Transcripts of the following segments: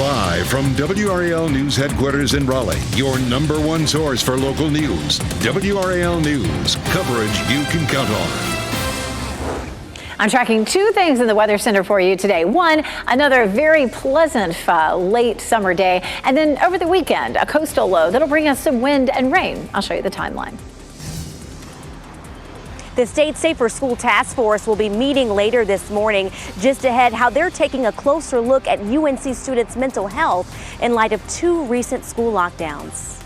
Live from WRAL News Headquarters in Raleigh, your number one source for local news. WRAL News, coverage you can count on. I'm tracking two things in the Weather Center for you today. One, another very pleasant late summer day. And then over the weekend, a coastal low that'll bring us some wind and rain. I'll show you the timeline. The State Safer School Task Force will be meeting later this morning. Just ahead, how they're taking a closer look at UNC students' mental health in light of two recent school lockdowns.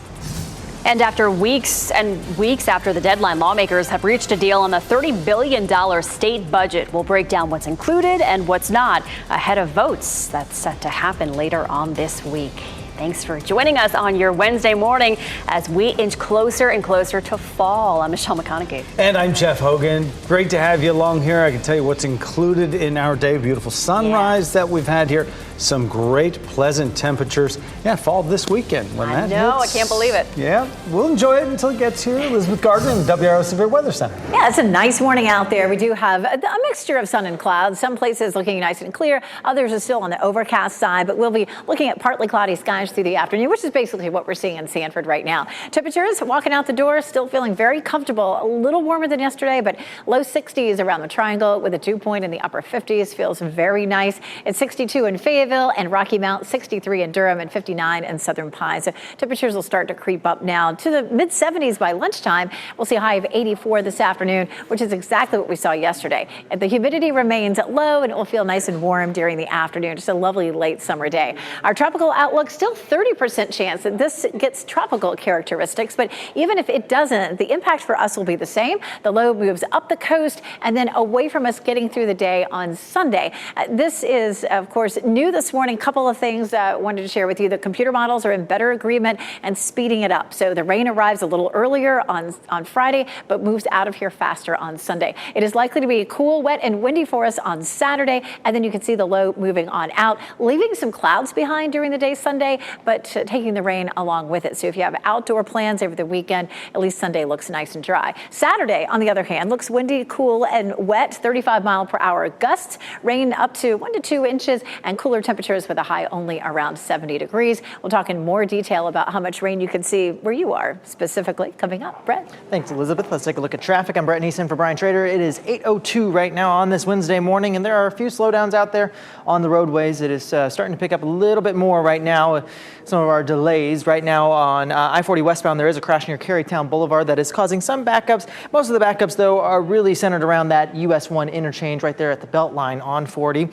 And after weeks and weeks after the deadline, lawmakers have reached a deal on the $30 billion state budget. We'll break down what's included and what's not ahead of votes that's set to happen later on this week. Thanks for joining us on your Wednesday morning as we inch closer and closer to fall. I'm Michelle McConaughey. And I'm Jeff Hogan. Great to have you along here. I can tell you what's included in our day. Beautiful sunrise that we've had here. Some great, pleasant temperatures. Yeah, fall this weekend. When I that know, hits, I can't believe it. Yeah, we'll enjoy it until it gets here. Elizabeth Gardner in the WRAL Severe Weather Center. Yeah, it's a nice morning out there. We do have a mixture of sun and clouds. Some places looking nice and clear. Others are still on the overcast side, but we'll be looking at partly cloudy skies through the afternoon, which is basically what we're seeing in Sanford right now. Temperatures walking out the door, still feeling very comfortable. A little warmer than yesterday, but low 60s around the Triangle with a dew point in the upper 50s. Feels very nice. It's 62 in Fayetteville and Rocky Mount, 63 in Durham, and 59 in Southern Pines. So temperatures will start to creep up now to the mid 70s by lunchtime. We'll see a high of 84 this afternoon, which is exactly what we saw yesterday. And the humidity remains low and it will feel nice and warm during the afternoon. Just a lovely late summer day. Our tropical outlook, still 30% chance that this gets tropical characteristics, but even if it doesn't, the impact for us will be the same. The low moves up the coast and then away from us getting through the day on Sunday. This is, of course, new this morning. Couple of things I wanted to share with you. The computer models are in better agreement and speeding it up. So the rain arrives a little earlier on Friday, but moves out of here faster on Sunday. It is likely to be cool, wet, and windy for us on Saturday, and then you can see the low moving on out, leaving some clouds behind during the day Sunday, but taking the rain along with it. So if you have outdoor plans over the weekend, at least Sunday looks nice and dry. Saturday, on the other hand, looks windy, cool, and wet, 35-mile-per-hour gusts, rain up to 1 to 2 inches, and cooler temperatures with a high only around 70 degrees. We'll talk in more detail about how much rain you can see where you are specifically coming up. Brett. Thanks, Elizabeth. Let's take a look at traffic. I'm Brett Neeson for Brian Trader. It is 8:02 right now on this Wednesday morning, and there are a few slowdowns out there on the roadways. It is starting to pick up a little bit more right now. Some of our delays right now on I-40 westbound. There is a crash near Carytown Boulevard that is causing some backups. Most of the backups, though, are really centered around that US 1 interchange right there at the Beltline on 40.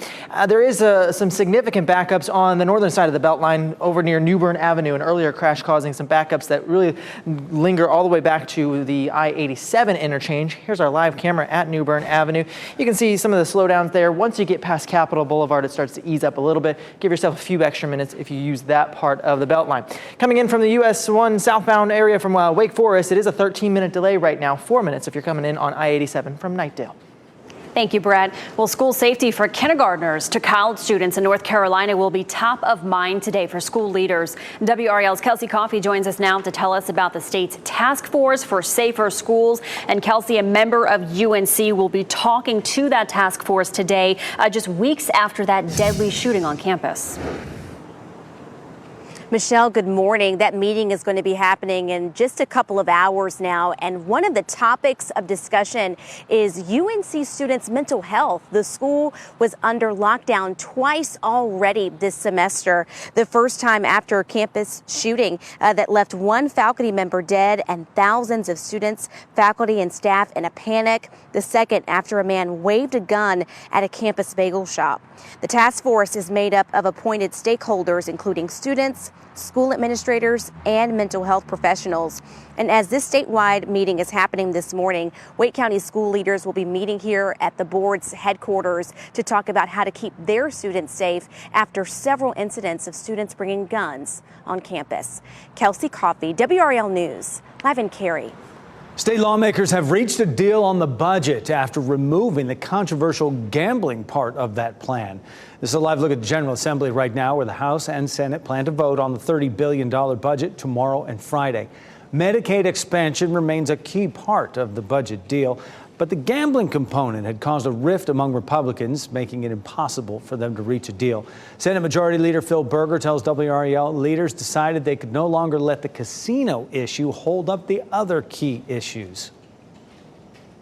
There is some significant backups on the northern side of the Beltline over near New Bern Avenue. An earlier crash causing some backups that really linger all the way back to the I-87 interchange. Here's our live camera at New Bern Avenue. You can see some of the slowdowns there. Once you get past Capitol Boulevard, it starts to ease up a little bit. Give yourself a few extra minutes if you use that part of the Beltline. Coming in from the US 1 southbound area from Wake Forest, it is a 13-minute delay right now, 4 minutes if you're coming in on I-87 from Knightdale. Thank you, Brad. Well, school safety for kindergartners to college students in North Carolina will be top of mind today for school leaders. WRAL's Kelsey Coffey joins us now to tell us about the state's task force for safer schools. And Kelsey, a member of UNC, will be talking to that task force today, just weeks after that deadly shooting on campus. Michelle, good morning. That meeting is going to be happening in just a couple of hours now. And one of the topics of discussion is UNC students' mental health. The school was under lockdown twice already this semester. The first time after a campus shooting that left one faculty member dead and thousands of students, faculty, and staff in a panic. The second after a man waved a gun at a campus bagel shop. The task force is made up of appointed stakeholders, including students, school administrators, and mental health professionals. And as this statewide meeting is happening this morning, Wake County school leaders will be meeting here at the board's headquarters to talk about how to keep their students safe after several incidents of students bringing guns on campus. Kelsey Coffey, WRAL News, live in Cary. State lawmakers have reached a deal on the budget after removing the controversial gambling part of that plan. This is a live look at the General Assembly right now, where the House and Senate plan to vote on the $30 billion budget tomorrow and Friday. Medicaid expansion remains a key part of the budget deal, But the gambling component had caused a rift among Republicans, making it impossible for them to reach a deal. Senate Majority Leader Phil Berger tells WRAL leaders decided they could no longer let the casino issue hold up the other key issues.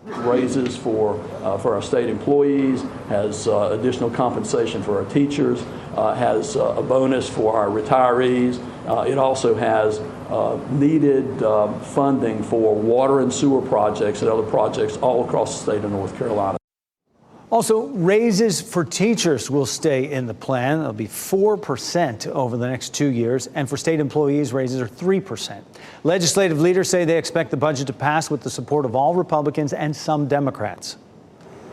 Raises for our state employees, has additional compensation for our teachers, has a bonus for our retirees. It also has needed funding for water and sewer projects and other projects all across the state of North Carolina. Also, raises for teachers will stay in the plan. It'll be 4% over the next 2 years. And for state employees, raises are 3%. Legislative leaders say they expect the budget to pass with the support of all Republicans and some Democrats.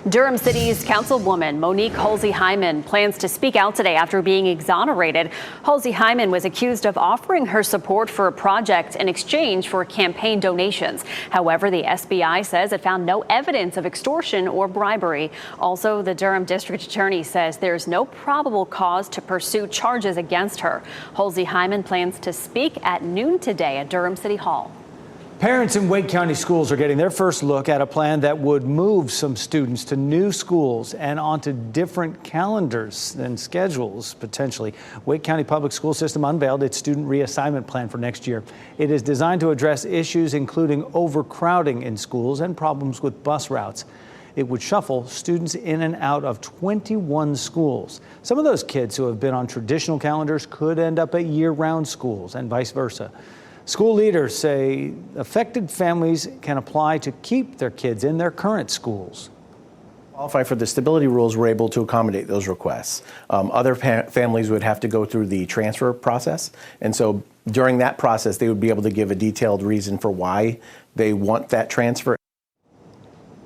Durham City's Councilwoman Monique Halsey-Hyman plans to speak out today after being exonerated. Halsey-Hyman was accused of offering her support for a project in exchange for campaign donations. However, the SBI says it found no evidence of extortion or bribery. Also, the Durham District Attorney says there's no probable cause to pursue charges against her. Halsey-Hyman plans to speak at noon today at Durham City Hall. Parents in Wake County schools are getting their first look at a plan that would move some students to new schools and onto different calendars and schedules, potentially. Wake County Public School System unveiled its student reassignment plan for next year. It is designed to address issues including overcrowding in schools and problems with bus routes. It would shuffle students in and out of 21 schools. Some of those kids who have been on traditional calendars could end up at year-round schools and vice versa. School leaders say affected families can apply to keep their kids in their current schools. Qualify for the stability rules, we're able to accommodate those requests. Other families would have to go through the transfer process. And so during that process, they would be able to give a detailed reason for why they want that transfer.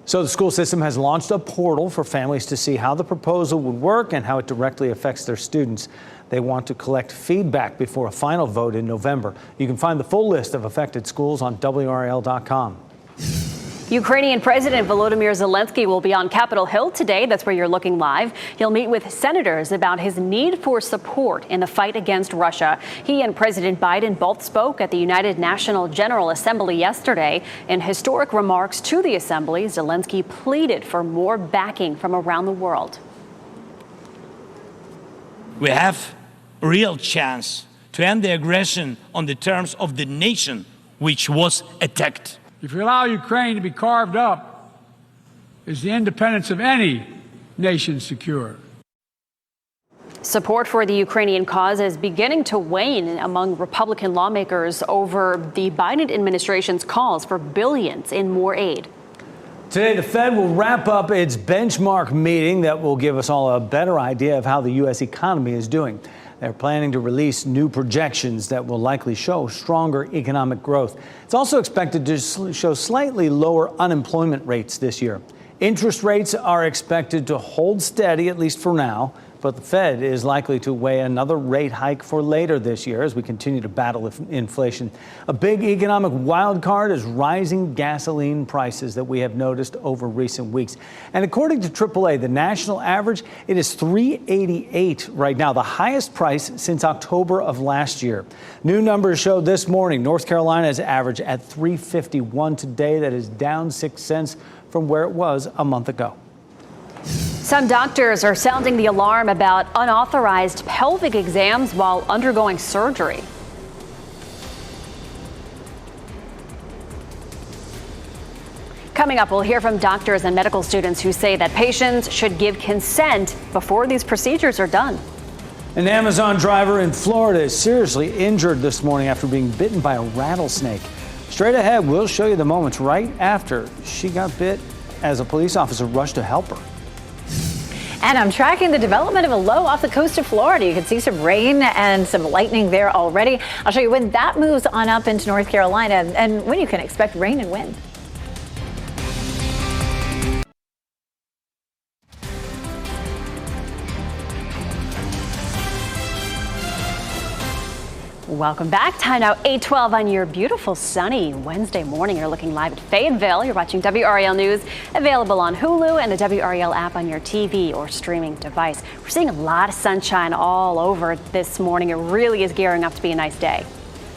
So the school system has launched a portal for families to see how the proposal would work and how it directly affects their students. They want to collect feedback before a final vote in November. You can find the full list of affected schools on WRAL.com. Ukrainian President Volodymyr Zelensky will be on Capitol Hill today. That's where you're looking live. He'll meet with senators about his need for support in the fight against Russia. He and President Biden both spoke at the United National General Assembly yesterday. In historic remarks to the assembly, Zelensky pleaded for more backing from around the world. We have a real chance to end the aggression on the terms of the nation which was attacked. If you allow Ukraine to be carved up, is the independence of any nation secure? Support for the Ukrainian cause is beginning to wane among Republican lawmakers over the Biden administration's calls for billions in more aid. Today, the Fed will wrap up its benchmark meeting that will give us all a better idea of how the U.S. economy is doing. They're planning to release new projections that will likely show stronger economic growth. It's also expected to show slightly lower unemployment rates this year. Interest rates are expected to hold steady, at least for now, but the Fed is likely to weigh another rate hike for later this year as we continue to battle inflation. A big economic wild card is rising gasoline prices that we have noticed over recent weeks. And according to AAA, the national average, it is $3.88 right now, the highest price since October of last year. New numbers showed this morning North Carolina's average at $3.51 today. That is down 6 cents from where it was a month ago. Some doctors are sounding the alarm about unauthorized pelvic exams while undergoing surgery. Coming up, we'll hear from doctors and medical students who say that patients should give consent before these procedures are done. An Amazon driver in Florida is seriously injured this morning after being bitten by a rattlesnake. Straight ahead, we'll show you the moments right after she got bit as a police officer rushed to help her. And I'm tracking the development of a low off the coast of Florida. You can see some rain and some lightning there already. I'll show you when that moves on up into North Carolina and when you can expect rain and wind. Welcome back. Time now 8:12 on your beautiful sunny Wednesday morning. You're looking live at Fayetteville. You're watching WRAL News, available on Hulu and the WRAL app on your TV or streaming device. We're seeing a lot of sunshine all over this morning. It really is gearing up to be a nice day.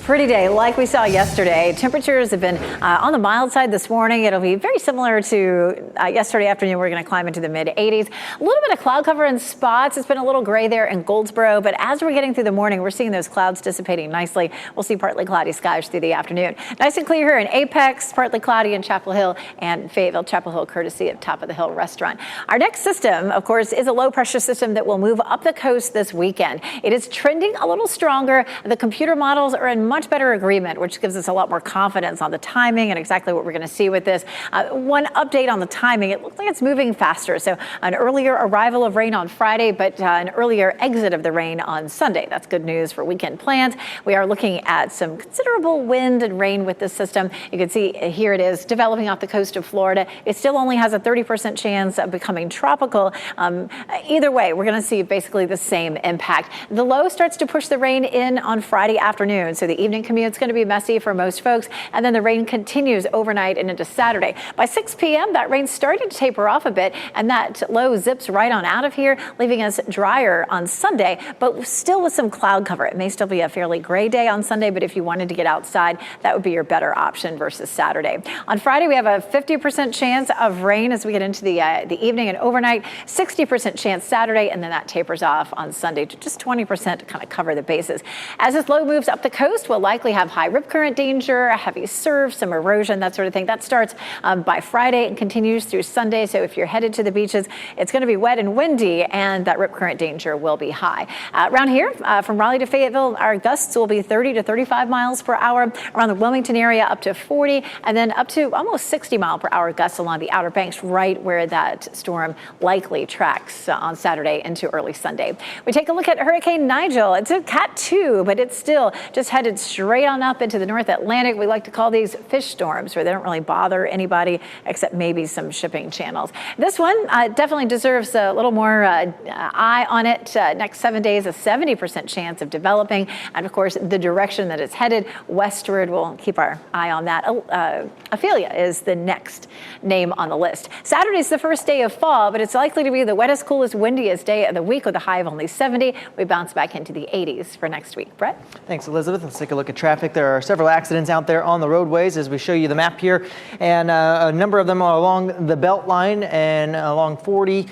Pretty day like we saw yesterday. Temperatures have been on the mild side this morning. It'll be very similar to yesterday afternoon. We're going to climb into the mid 80s. A little bit of cloud cover in spots. It's been a little gray there in Goldsboro, but as we're getting through the morning, we're seeing those clouds dissipating nicely. We'll see partly cloudy skies through the afternoon. Nice and clear here in Apex, partly cloudy in Chapel Hill and Fayetteville. Chapel Hill, courtesy of Top of the Hill Restaurant. Our next system, of course, is a low pressure system that will move up the coast this weekend. It is trending a little stronger. The computer models are in much better agreement, which gives us a lot more confidence on the timing and exactly what we're going to see with this. One update on the timing, it looks like it's moving faster. So an earlier arrival of rain on Friday, but an earlier exit of the rain on Sunday. That's good news for weekend plans. We are looking at some considerable wind and rain with this system. You can see here it is developing off the coast of Florida. It still only has a 30% chance of becoming tropical. Either way, we're going to see basically the same impact. The low starts to push the rain in on Friday afternoon. So the evening commute it's going to be messy for most folks, and then the rain continues overnight and into Saturday. By 6 p.m., that rain's starting to taper off a bit, and that low zips right on out of here, leaving us drier on Sunday, but still with some cloud cover. It may still be a fairly gray day on Sunday, but if you wanted to get outside, that would be your better option versus Saturday. On Friday, we have a 50% chance of rain as we get into the evening and overnight, 60% chance Saturday, and then that tapers off on Sunday to just 20% to kind of cover the bases. As this low moves up the coast, we'll likely have high rip current danger, heavy surf, some erosion, that sort of thing. That starts by Friday and continues through Sunday. So if you're headed to the beaches, it's going to be wet and windy, and that rip current danger will be high. Around here, from Raleigh to Fayetteville, our gusts will be 30 to 35 miles per hour. Around the Wilmington area, up to 40, and then up to almost 60 mile per hour gusts along the Outer Banks, right where that storm likely tracks on Saturday into early Sunday. We take a look at Hurricane Nigel. It's a Cat 2, but it's still just headed straight on up into the North Atlantic. We like to call these fish storms, where they don't really bother anybody except maybe some shipping channels. This one definitely deserves a little more eye on it. Next 7 days, a 70% chance of developing. And of course, the direction that it's headed westward, we'll keep our eye on that. Ophelia is the next name on the list. Saturday is the first day of fall, but it's likely to be the wettest, coolest, windiest day of the week with a high of only 70. We bounce back into the 80s for next week. Brett? Thanks, Elizabeth. Let's take a look at traffic. There are several accidents out there on the roadways as we show you the map here, and a number of them are along the belt line and along 40.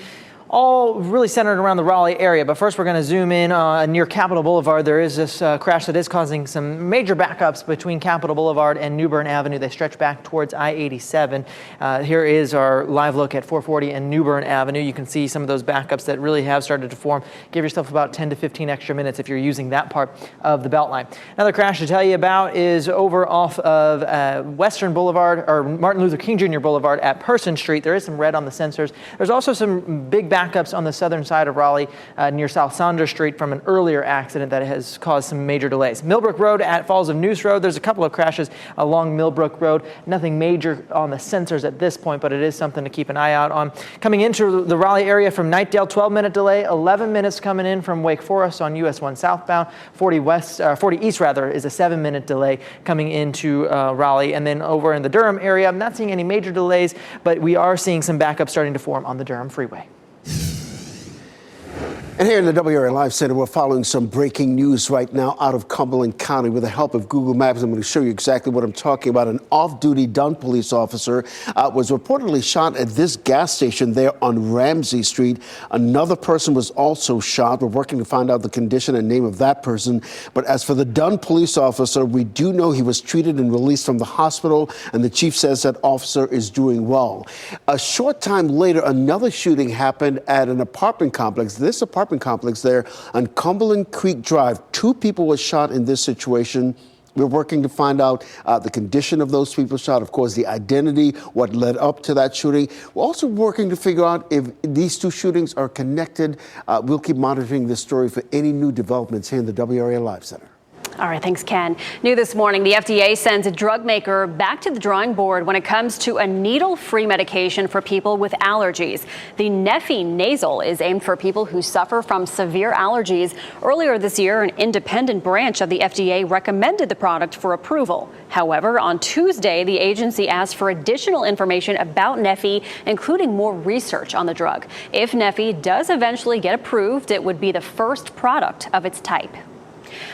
All really centered around the Raleigh area. But first, we're going to zoom in near Capitol Boulevard. There is this crash that is causing some major backups between Capitol Boulevard and New Bern Avenue. They stretch back towards I-87. Here is our live look at 440 and New Bern Avenue. You can see some of those backups that really have started to form. Give yourself about 10 to 15 extra minutes if you're using that part of the Beltline. Another crash to tell you about is over off of Western Boulevard, or Martin Luther King Jr. Boulevard at Person Street. There is some red on the sensors. There's also some big backups on the southern side of Raleigh near South Saunders Street from an earlier accident that has caused some major delays. Millbrook Road at Falls of Neuse Road, there's a couple of crashes along Millbrook Road. Nothing major on the sensors at this point, but it is something to keep an eye out on. Coming into the Raleigh area from Knightdale, 12-minute delay, 11 minutes coming in from Wake Forest on US 1 southbound. 40 east is a 7-minute delay coming into Raleigh. And then over in the Durham area, I'm not seeing any major delays, but we are seeing some backups starting to form on the Durham Freeway. And here in the WRAL Live Center, we're following some breaking news right now out of Cumberland County. With the help of Google Maps, I'm going to show you exactly what I'm talking about. An off-duty Dunn police officer was reportedly shot at this gas station there on Ramsey Street. Another person was also shot. We're working to find out the condition and name of that person. But as for the Dunn police officer, we do know he was treated and released from the hospital, and the chief says that officer is doing well. A short time later, another shooting happened at an apartment complex. This apartment complex there on Cumberland Creek Drive. 2 people were shot in this situation. We're working to find out the condition of those people shot, of course, the identity, what led up to that shooting. We're also working to figure out if these 2 shootings are connected. We'll keep monitoring this story for any new developments here in the WRAL Live Center. All right, thanks, Ken. New this morning, the FDA sends a drug maker back to the drawing board when it comes to a needle-free medication for people with allergies. The Neffy nasal is aimed for people who suffer from severe allergies. Earlier this year, an independent branch of the FDA recommended the product for approval. However, on Tuesday, the agency asked for additional information about Neffy, including more research on the drug. If Neffy does eventually get approved, it would be the first product of its type.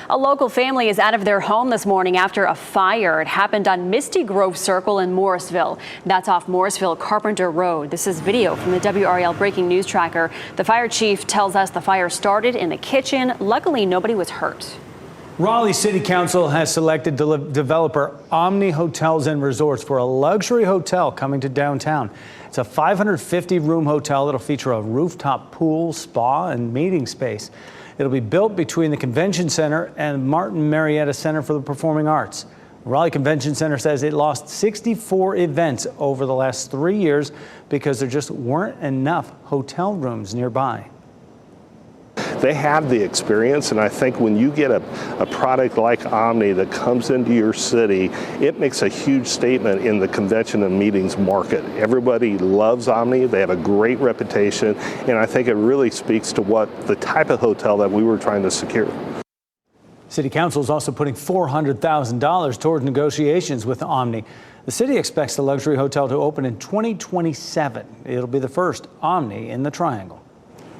A local family is out of their home this morning after a fire. It happened on Misty Grove Circle in Morrisville. That's off Morrisville Carpenter Road. This is video from the WRAL breaking news tracker. The fire chief tells us the fire started in the kitchen. Luckily, nobody was hurt. Raleigh City Council has selected developer Omni Hotels and Resorts for a luxury hotel coming to downtown. It's a 550-room hotel that'll feature a rooftop pool, spa, and meeting space. It'll be built between the Convention Center and Martin Marietta Center for the Performing Arts. The Raleigh Convention Center says it lost 64 events over the last 3 years because there just weren't enough hotel rooms nearby. They have the experience, and I think when you get a product like Omni that comes into your city, it makes a huge statement in the convention and meetings market. Everybody loves Omni. They have a great reputation, and I think it really speaks to what the type of hotel that we were trying to secure. City Council is also putting $400,000 toward negotiations with Omni. The city expects the luxury hotel to open in 2027. It'll be the first Omni in the Triangle.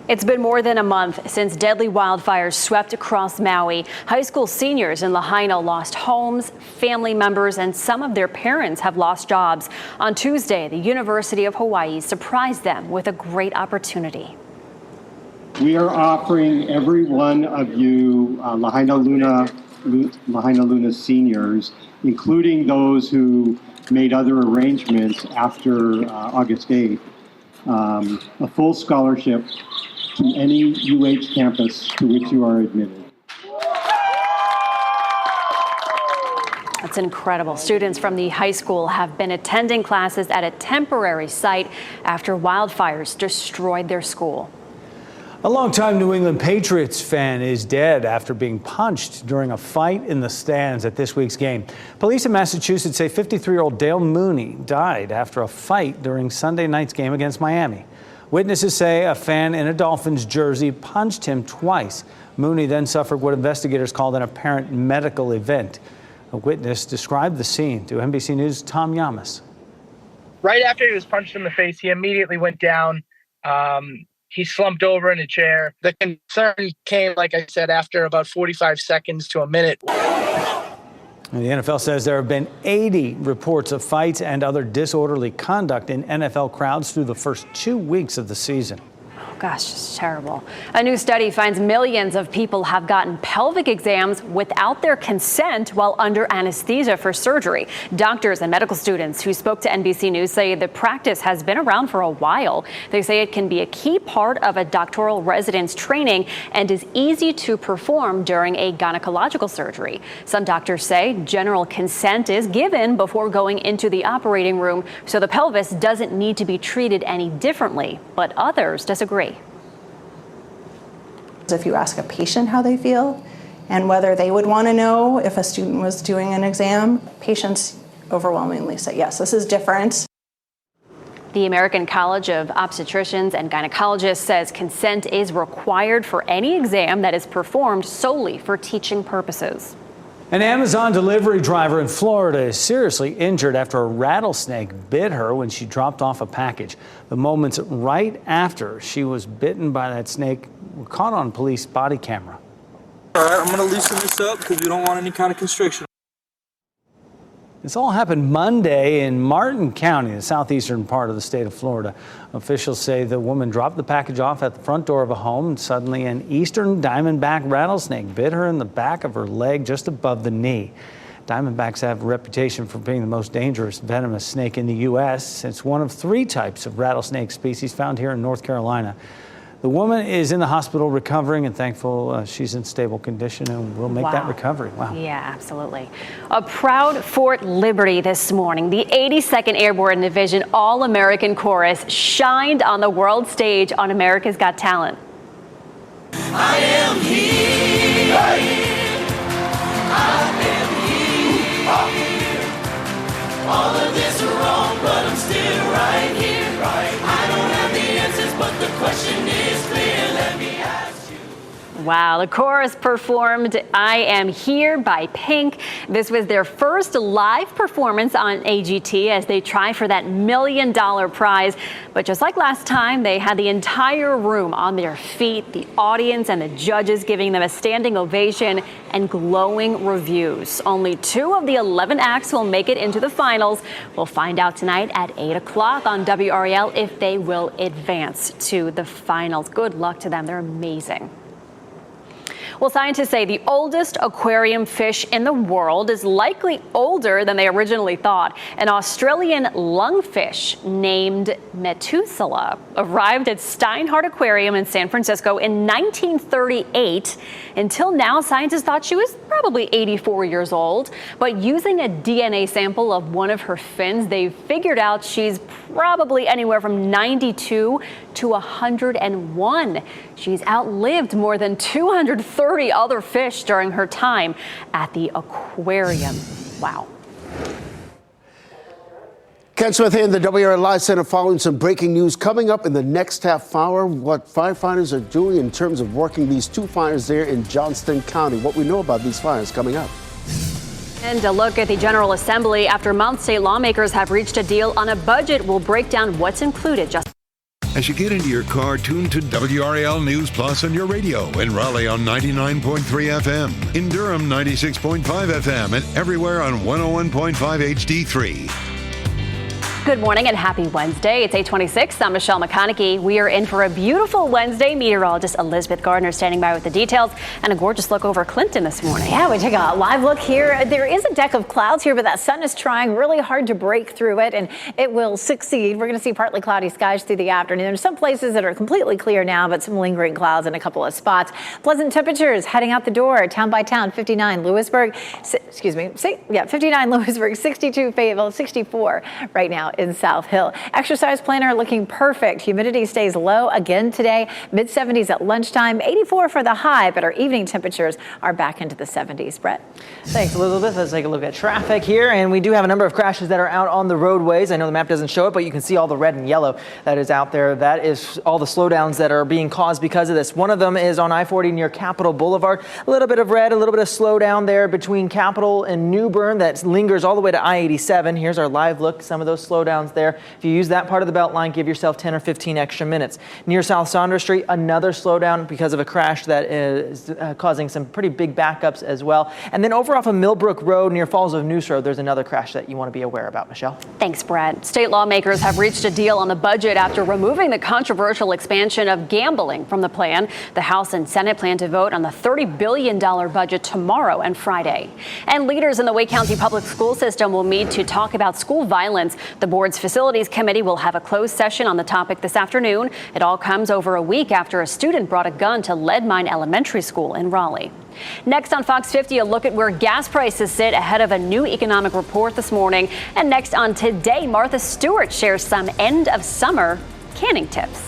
It's been more than a month since deadly wildfires swept across Maui. High school seniors in Lahaina lost homes, family members, and some of their parents have lost jobs. On Tuesday, the University of Hawaii surprised them with a great opportunity. We are offering every one of you Lahaina Luna seniors, including those who made other arrangements after August 8th, a full scholarship to any UH campus to which you are admitted. That's incredible. Students from the high school have been attending classes at a temporary site after wildfires destroyed their school. A longtime New England Patriots fan is dead after being punched during a fight in the stands at this week's game. Police in Massachusetts say 53-year-old Dale Mooney died after a fight during Sunday night's game against Miami. Witnesses say a fan in a Dolphins jersey punched him twice. Mooney then suffered what investigators called an apparent medical event. A witness described the scene to NBC News' Tom Yamas. Right after he was punched in the face, he immediately went down. He slumped over in a chair. The concern came, like I said, after about 45 seconds to a minute. And the NFL says there have been 80 reports of fights and other disorderly conduct in NFL crowds through the first 2 weeks of the season. Gosh, it's terrible. A new study finds millions of people have gotten pelvic exams without their consent while under anesthesia for surgery. Doctors and medical students who spoke to NBC News say the practice has been around for a while. They say it can be a key part of a doctoral resident's training and is easy to perform during a gynecological surgery. Some doctors say general consent is given before going into the operating room, so the pelvis doesn't need to be treated any differently, but others disagree. If you ask a patient how they feel and whether they would want to know if a student was doing an exam, patients overwhelmingly say, yes, this is different. The American College of Obstetricians and Gynecologists says consent is required for any exam that is performed solely for teaching purposes. An Amazon delivery driver in Florida is seriously injured after a rattlesnake bit her when she dropped off a package. The moments right after she was bitten by that snake were caught on police body camera. All right, I'm going to loosen this up because we don't want any kind of constriction. This all happened Monday in Martin County, the southeastern part of the state of Florida. Officials say the woman dropped the package off at the front door of a home, and suddenly an eastern diamondback rattlesnake bit her in the back of her leg just above the knee. Diamondbacks have a reputation for being the most dangerous venomous snake in the U.S. It's one of 3 types of rattlesnake species found here in North Carolina. The woman is in the hospital recovering, and thankful she's in stable condition and will make that recovery. Wow. Yeah, absolutely. A proud Fort Liberty this morning. The 82nd Airborne Division All-American Chorus shined on the world stage on America's Got Talent. I am here. I am here. All of this is wrong, but I'm still right here. I don't have the answers, but the question is clear. Let me ask you. Wow, the chorus performed I Am Here by Pink. This was their first live performance on AGT as they try for that $1 million prize. But just like last time, they had the entire room on their feet, the audience and the judges giving them a standing ovation and glowing reviews. Only 2 of the 11 acts will make it into the finals. We'll find out tonight at 8 o'clock on WRAL if they will advance to the finals. Good luck to them. They're amazing. Well, scientists say the oldest aquarium fish in the world is likely older than they originally thought. An Australian lungfish named Methuselah arrived at Steinhardt Aquarium in San Francisco in 1938. Until now, scientists thought she was probably 84 years old. But using a DNA sample of one of her fins, they figured out she's probably anywhere from 92 to 101. She's outlived more than 230 other fish during her time at the aquarium. Wow. Ken Smith here in the WRAL Live Center following some breaking news coming up in the next half hour. What firefighters are doing in terms of working these 2 fires there in Johnston County. What we know about these fires coming up. And a look at the General Assembly. After months, state lawmakers have reached a deal on a budget. We'll break down what's included. As you get into your car, tune to WRAL News Plus on your radio. In Raleigh on 99.3 FM. In Durham, 96.5 FM. And everywhere on 101.5 HD3. Good morning and happy Wednesday. It's 8:26. I'm Michelle McConaughey. We are in for a beautiful Wednesday. Meteorologist Elizabeth Gardner standing by with the details and a gorgeous look over Clinton this morning. Yeah, we take a live look here. There is a deck of clouds here, but that sun is trying really hard to break through it, and it will succeed. We're going to see partly cloudy skies through the afternoon. There's some places that are completely clear now, but some lingering clouds in a couple of spots. Pleasant temperatures heading out the door. Town by town, 59 Lewisburg. 59 Lewisburg, 62 Fayetteville, 64 right now in South Hill. Exercise planner looking perfect. Humidity stays low again today. Mid-70s at lunchtime, 84 for the high, but our evening temperatures are back into the 70s. Brett. Thanks, Elizabeth. Let's take a look at traffic here. And we do have a number of crashes that are out on the roadways. I know the map doesn't show it, but you can see all the red and yellow that is out there. That is all the slowdowns that are being caused because of this. One of them is on I-40 near Capitol Boulevard. A little bit of red, a little bit of slowdown there between Capitol and New Bern that lingers all the way to I-87. Here's our live look. Some of those slowdowns there. If you use that part of the Beltline, give yourself 10 or 15 extra minutes. Near South Saunders Street, another slowdown because of a crash that is causing some pretty big backups as well. And then over off of Millbrook Road near Falls of Noose Road, there's another crash that you want to be aware about, Michelle. Thanks, Brett. State lawmakers have reached a deal on the budget after removing the controversial expansion of gambling from the plan. The House and Senate plan to vote on the $30 billion budget tomorrow and Friday. And leaders in the Wake County public school system will meet to talk about school violence. The board's Facilities Committee will have a closed session on the topic this afternoon. It all comes over a week after a student brought a gun to Lead Mine Elementary School in Raleigh. Next on Fox 50, a look at where gas prices sit ahead of a new economic report this morning. And next on Today, Martha Stewart shares some end of summer canning tips.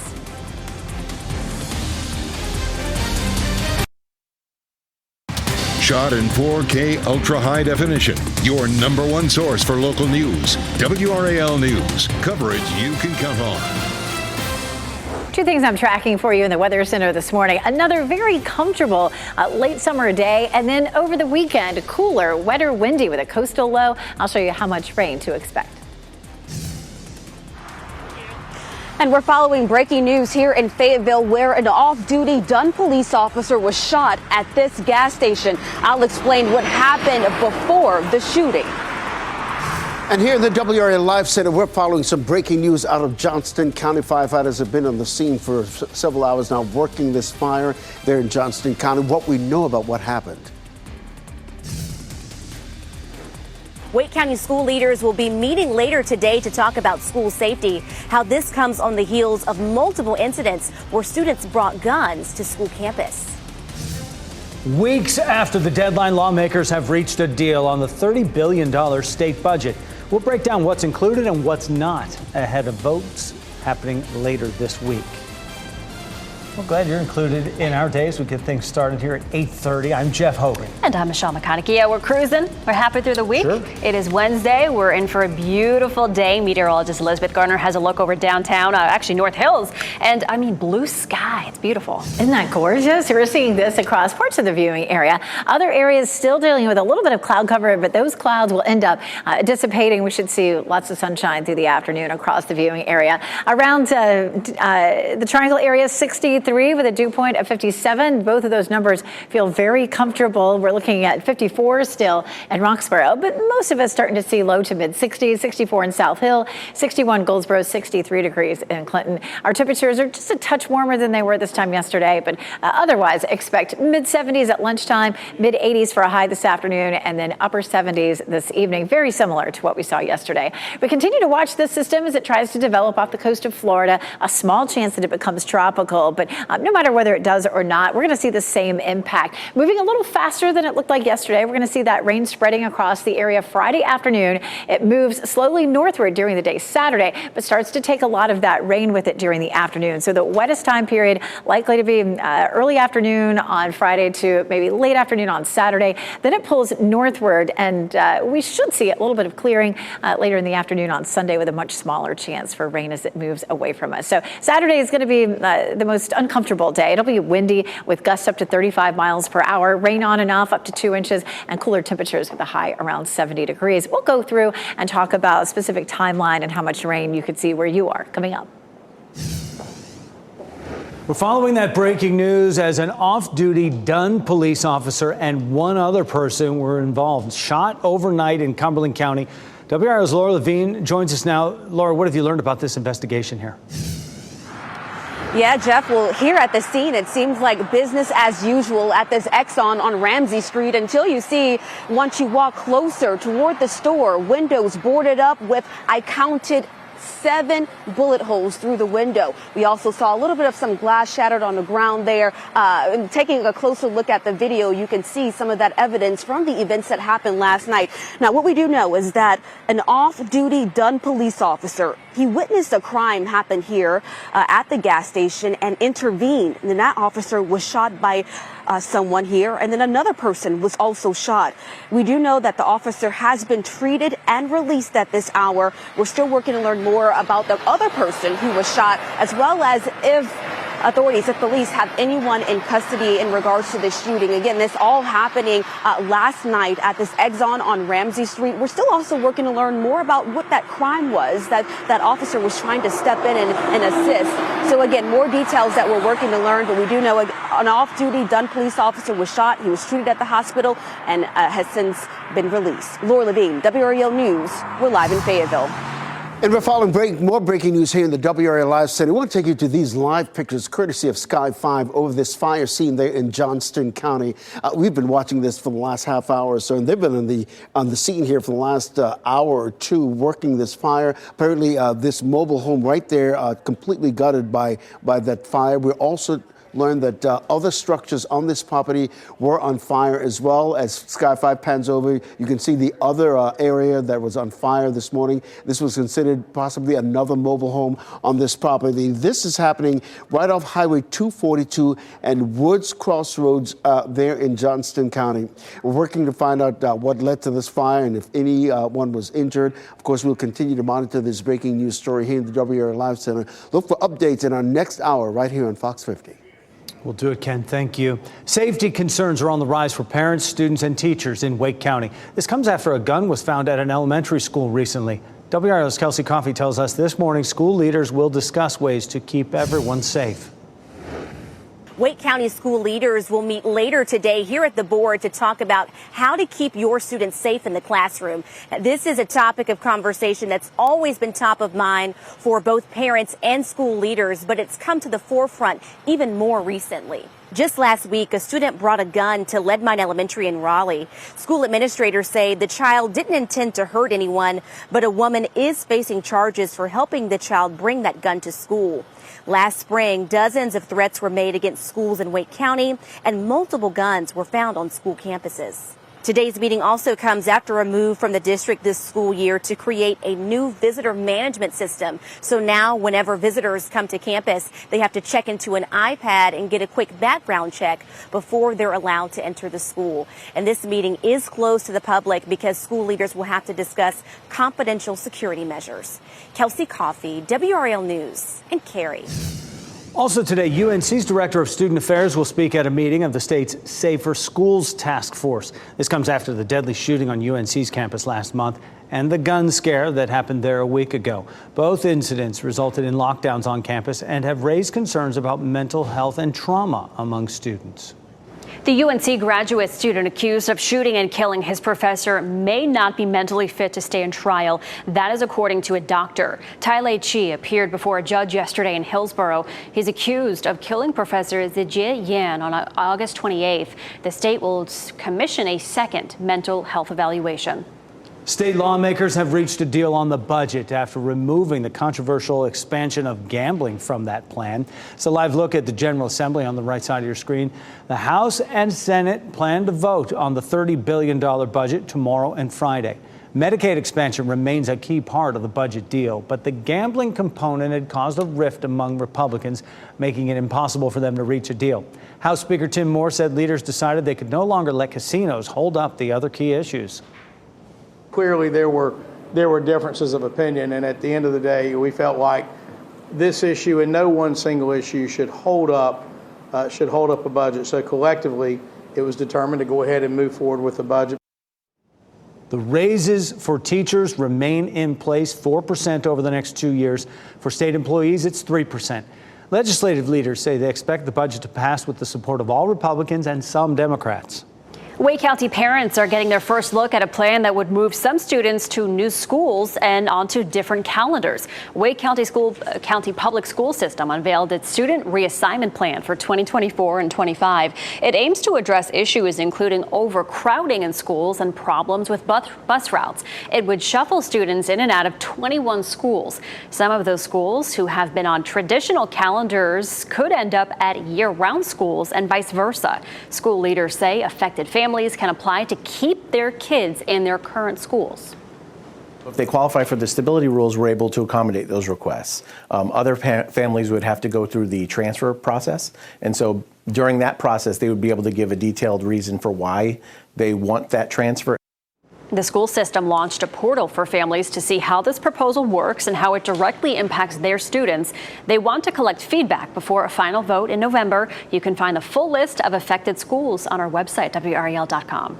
Shot in 4K ultra high definition. Your number one source for local news. WRAL News. Coverage you can count on. 2 things I'm tracking for you in the Weather Center this morning. Another very comfortable late summer day, and then over the weekend, cooler, wetter, windy with a coastal low. I'll show you how much rain to expect. And we're following breaking news here in Fayetteville, where an off-duty Dunn police officer was shot at this gas station. I'll explain what happened before the shooting. And here in the WRAL Live Center, we're following some breaking news out of Johnston County. Firefighters have been on the scene for several hours now working this fire there in Johnston County. What we know about what happened. Wake County school leaders will be meeting later today to talk about school safety, how this comes on the heels of multiple incidents where students brought guns to school campus. Weeks after the deadline, lawmakers have reached a deal on the $30 billion state budget. We'll break down what's included and what's not ahead of votes happening later this week. Well, glad you're included in our days. We get things started here at 8:30. I'm Jeff Hogan. And I'm Michelle McConaughey. Yeah, we're cruising. We're halfway through the week. Sure. It is Wednesday. We're in for a beautiful day. Meteorologist Elizabeth Gardner has a look over downtown, actually North Hills. And I mean, blue sky. It's beautiful. Isn't that gorgeous? We're seeing this across parts of the viewing area. Other areas still dealing with a little bit of cloud cover, but those clouds will end up dissipating. We should see lots of sunshine through the afternoon across the viewing area. Around the triangle area, 63 with a dew point of 57. Both of those numbers feel very comfortable. We're looking at 54 still in Roxborough, but most of us starting to see low to mid 60s, 64 in South Hill, 61 Goldsboro, 63 degrees in Clinton. Our temperatures are just a touch warmer than they were this time yesterday, but otherwise expect mid 70s at lunchtime, mid 80s for a high this afternoon, and then upper 70s this evening. Very similar to what we saw yesterday. We continue to watch this system as it tries to develop off the coast of Florida. A small chance that it becomes tropical, but no matter whether it does or not, we're going to see the same impact. Moving a little faster than it looked like yesterday. We're going to see that rain spreading across the area Friday afternoon. It moves slowly northward during the day Saturday, but starts to take a lot of that rain with it during the afternoon. So the wettest time period likely to be early afternoon on Friday to maybe late afternoon on Saturday. Then it pulls northward, and we should see a little bit of clearing later in the afternoon on Sunday with a much smaller chance for rain as it moves away from us. So Saturday is going to be the most uncomfortable day. It'll be windy with gusts up to 35 miles per hour, rain on and off up to 2 inches, and cooler temperatures with a high around 70 degrees. We'll go through and talk about a specific timeline and how much rain you could see where you are coming up. We're following that breaking news as an off-duty Dunn police officer and one other person were involved, shot overnight in Cumberland County. WRAL's Laura Levine joins us now. Laura, what have you learned about this investigation here? Yeah, Jeff, well, here at the scene, it seems like business as usual at this Exxon on Ramsey Street until you see, once you walk closer toward the store, windows boarded up with, I counted, 7 bullet holes through the window. We also saw a little bit of some glass shattered on the ground there. Taking a closer look at the video, you can see some of that evidence from the events that happened last night. Now, what we do know is that an off-duty Dunn police officer, he witnessed a crime happen here at the gas station and intervened. And then that officer was shot by someone here, and then another person was also shot. We do know that the officer has been treated and released at this hour. We're still working to learn more about the other person who was shot, as well as if police have anyone in custody in regards to this shooting. Again, this all happening last night at this Exxon on Ramsey Street. We're still also working to learn more about what that crime was that officer was trying to step in and assist. So again, more details that we're working to learn, but we do know an off-duty Dunn police officer was shot. He was treated at the hospital and has since been released. Laura Levine, WRAL News. We're live in Fayetteville. And we're following more breaking news here in the WRAL Live Center. We want to take you to these live pictures, courtesy of Sky 5, over this fire scene there in Johnston County. We've been watching this for the last half hour or so, and they've been on the scene here for the last hour or two working this fire. Apparently, this mobile home right there completely gutted by that fire. We're also learned that other structures on this property were on fire as well. As Sky 5 pans over, you can see the other area that was on fire this morning. This was considered possibly another mobile home on this property. This is happening right off Highway 242 and Woods Crossroads there in Johnston County. We're working to find out what led to this fire and if anyone was injured. Of course, we'll continue to monitor this breaking news story here in the WRAL Live Center. Look for updates in our next hour right here on Fox 50. We'll do it, Ken. Thank you. Safety concerns are on the rise for parents, students, and teachers in Wake County. This comes after a gun was found at an elementary school recently. WRAL's Kelsey Coffey tells us this morning school leaders will discuss ways to keep everyone safe. Wake County school leaders will meet later today here at the board to talk about how to keep your students safe in the classroom. This is a topic of conversation that's always been top of mind for both parents and school leaders, but it's come to the forefront even more recently. Just last week, a student brought a gun to Leadmine Elementary in Raleigh. School administrators say the child didn't intend to hurt anyone, but a woman is facing charges for helping the child bring that gun to school. Last spring, dozens of threats were made against schools in Wake County, and multiple guns were found on school campuses. Today's meeting also comes after a move from the district this school year to create a new visitor management system. So now whenever visitors come to campus, they have to check into an iPad and get a quick background check before they're allowed to enter the school. And this meeting is closed to the public because school leaders will have to discuss confidential security measures. Kelsey Coffey, WRAL News in Cary. Also today, UNC's Director of Student Affairs will speak at a meeting of the state's Safer Schools Task Force. This comes after the deadly shooting on UNC's campus last month and the gun scare that happened there a week ago. Both incidents resulted in lockdowns on campus and have raised concerns about mental health and trauma among students. The UNC graduate student accused of shooting and killing his professor may not be mentally fit to stand trial. That is according to a doctor. Tylay Chi appeared before a judge yesterday in Hillsborough. He's accused of killing Professor Zijie Yan on August 28th. The state will commission a second mental health evaluation. State lawmakers have reached a deal on the budget after removing the controversial expansion of gambling from that plan. It's a live look at the General Assembly on the right side of your screen. The House and Senate plan to vote on the $30 billion budget tomorrow and Friday. Medicaid expansion remains a key part of the budget deal, but the gambling component had caused a rift among Republicans, making it impossible for them to reach a deal. House Speaker Tim Moore said leaders decided they could no longer let casinos hold up the other key issues. Clearly, there were differences of opinion, and at the end of the day, we felt like this issue and no one single issue should hold up a budget. So collectively, it was determined to go ahead and move forward with the budget. The raises for teachers remain in place, 4% over the next 2 years. For state employees, it's 3%. Legislative leaders say they expect the budget to pass with the support of all Republicans and some Democrats. Wake County parents are getting their first look at a plan that would move some students to new schools and onto different calendars. Wake County Public School System unveiled its student reassignment plan for 2024 and 25. It aims to address issues including overcrowding in schools and problems with bus routes. It would shuffle students in and out of 21 schools. Some of those schools who have been on traditional calendars could end up at year-round schools and vice versa. School leaders say affected families can apply to keep their kids in their current schools. If they qualify for the stability rules, we're able to accommodate those requests. Other families would have to go through the transfer process. And so during that process, they would be able to give a detailed reason for why they want that transfer. The school system launched a portal for families to see how this proposal works and how it directly impacts their students. They want to collect feedback before a final vote in November. You can find the full list of affected schools on our website, WRAL.com.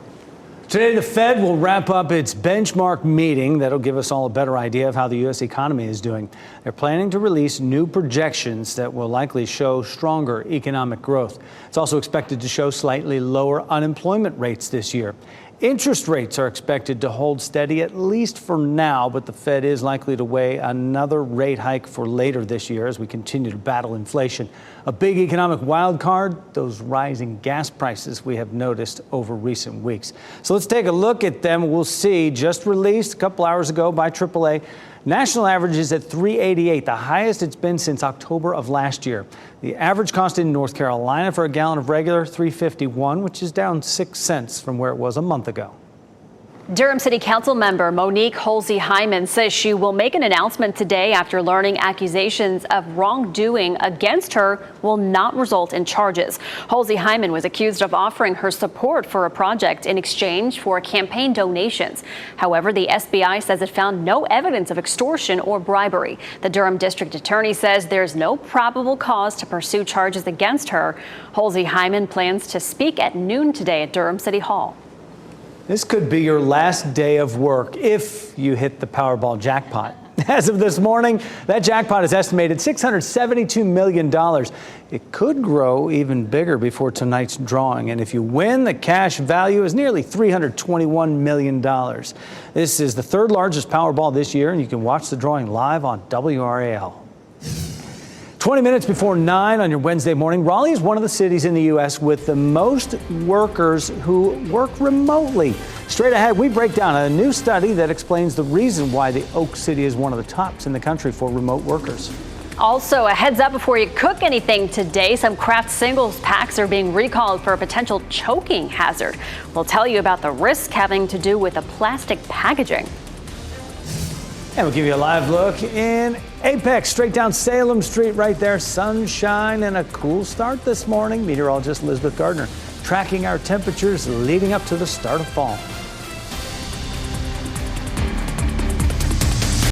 Today, the Fed will wrap up its benchmark meeting. That'll give us all a better idea of how the U.S. economy is doing. They're planning to release new projections that will likely show stronger economic growth. It's also expected to show slightly lower unemployment rates this year. Interest rates are expected to hold steady, at least for now, but the Fed is likely to weigh another rate hike for later this year as we continue to battle inflation. A big economic wild card, those rising gas prices we have noticed over recent weeks. So let's take a look at them. We'll see, just released a couple hours ago by AAA. National average is at $3.88, the highest it's been since October of last year. The average cost in North Carolina for a gallon of regular, $3.51, which is down 6 cents from where it was a month ago. Durham City Council member Monique Holsey-Hyman says she will make an announcement today after learning accusations of wrongdoing against her will not result in charges. Holsey-Hyman was accused of offering her support for a project in exchange for campaign donations. However, the SBI says it found no evidence of extortion or bribery. The Durham District Attorney says there's no probable cause to pursue charges against her. Holsey-Hyman plans to speak at noon today at Durham City Hall. This could be your last day of work if you hit the Powerball jackpot. As of this morning, that jackpot is estimated $672 million. It could grow even bigger before tonight's drawing. And if you win, the cash value is nearly $321 million. This is the third largest Powerball this year, and you can watch the drawing live on WRAL. 20 minutes before 9 on your Wednesday morning, Raleigh is one of the cities in the U.S. with the most workers who work remotely. Straight ahead, we break down a new study that explains the reason why the Oak City is one of the tops in the country for remote workers. Also, a heads up before you cook anything today. Some Kraft singles packs are being recalled for a potential choking hazard. We'll tell you about the risk having to do with the plastic packaging. And we'll give you a live look in Apex, straight down Salem Street right there. Sunshine and a cool start this morning. Meteorologist Elizabeth Gardner tracking our temperatures leading up to the start of fall.